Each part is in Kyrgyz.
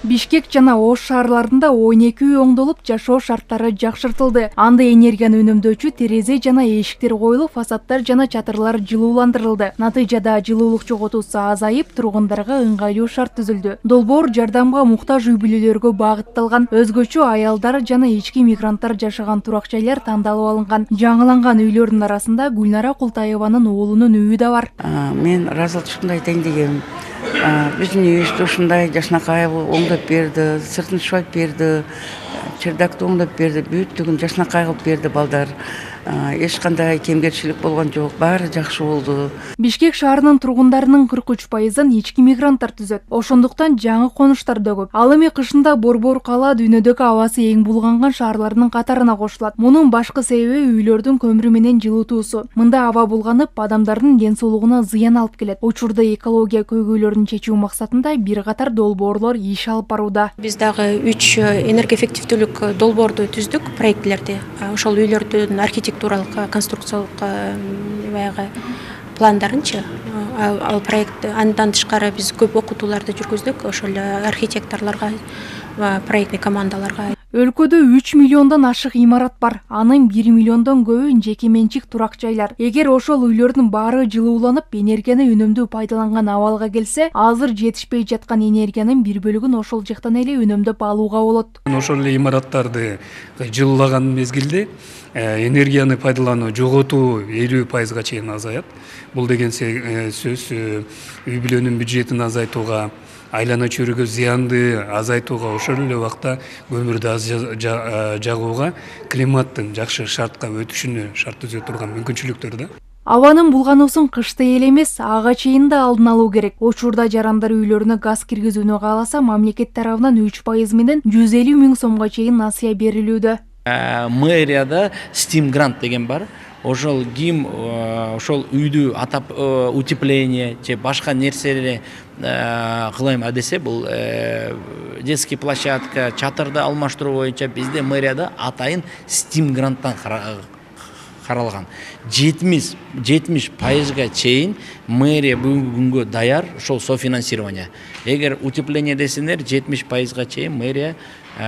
Бишкек жана Ош шаарларында 12 үй оңдолуп, жашоо шарттары жакшыртылды. Анда энергияны үнөмдөөчү терезе жана эшиктер коюлуп, фасадтар жана чатырлар жылууландырылды. Натыйжада жылуулук жоготуусу азайып, тургундарга ыңгайлуу шарт түзүлдү. Долбоор жардамга муктаж үй бүлөлөргө багытталган. Өзгөчө аялдар жана ички мигранттар жашаган турак жайлар тандалып алынган. Жаңыланган үйлөрдүн арасында Гүлнара Култаеванын уулунун үйү да бар. Мен разылчылыгында айтайын дегеним. Биздин үйүбүздү ушундай Жашнакаева оңдоп берди, сыртын шойып берди, чердакты оңдоп берди, бүттүгүн Жашнакай кылып берди балдар. Эч кандай кемгерчилик болгон жок, баары жакшы болду. Бишкек шаарынын тургундарынын 43%-ын ички мигранттар түзөт. Ошондуктан жаңы конуштар да көп. Ал эми кышында борбор кала дүйнөдөгү абасы эң булганган шаарлардын катарына кошулат. Мунун башкы себеби үйлөрдүн көмүрү менен жылытуусу. Мында аба булганып, адамдардын ден соолугуна зыян алып келет. Учурда экология көйгөйлөрүн чечүү максатында бир катар долбоорлор иш алып барууда. Биз дагы 3 энергоэффективдүүлүк долбоорду түздүк, проектлерди. Ошол үйлөрдүн архитектуралык, конструкциялык баягы пландарынчы. Ал проект андан тышкары биз көп окутууларды жүргүздүк, ошол архитекторлорго, проектный командаларга. Өлкөдө 3 миллиондон ашык имарат бар. Анын 1 миллиондон көбү жеке менчик турак жайлар. Эгер ошол үйлөрдүн баары жылууланып, энергияны үнөмдүү пайдаланган абалга келсе, азыр жетишпей жаткан энергиянын бир бөлүгүн ошол жактан эле үнөмдөп алууга болот. Ошол эле имараттарды жылуулаган мезгилде энергияны пайдалануу, жоготуу 50% чейин азаят. Бул деген сөз үй бүлөнүн бюджетин азайтууга, айлана чөйрөгө зыянды азайтууга, ошол эле убакта көмүрдү аз жагууга, климаттын жакшы шартка өтүшүнө шарт түзө турган мүмкүнчүлүктөр да. Абанын булгануусун кышта эле эмес, ага чейин да алдын алуу керек. Учурда жарандар үйлөрүнө газ киргизүүнү кааласа, мамлекет тарабынан 3% менен 150 000 сомго чейин насыя берилүүдө. Мэрияда Steam грант деген бар. Ошол ким ошол үйдү атап утепление же башка нерселерди кылайм десе, бул детский площадка, чатырды алмаштыруу боюнча бизде мэрияда атайын Steam гранттан каралган. 70% чейин мэрия бүгүнкү күнгө даяр ошол софинансирование. Эгер утепление десеңер, 70% чейин мэрия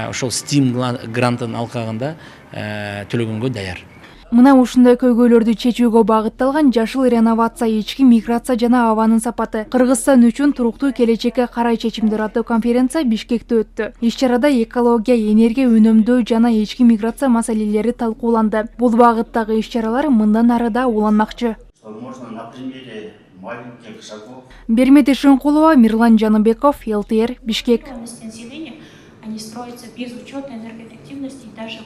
ошол Steam грантын алкагында төлөгөнгө даяр. Мына ушундай көйгөйлөрдү чечүүгө багытталган жашыл реновация, ички миграция жана абанын сапаты, Кыргызстан үчүн туруктуу келечекке карай чечимдер аттуу конференция Бишкекте өттү. Иш-чарада экология, энергия үнөмдөө жана ички миграция маселелери талкууланды. Бул багыттагы иш-чаралар мындан ары да уланмакчы. Бермети Шынкулова, Мирлан Жаныбеков, ЛТР, Бишкек. Они строятся без учета энергоэффективности, даже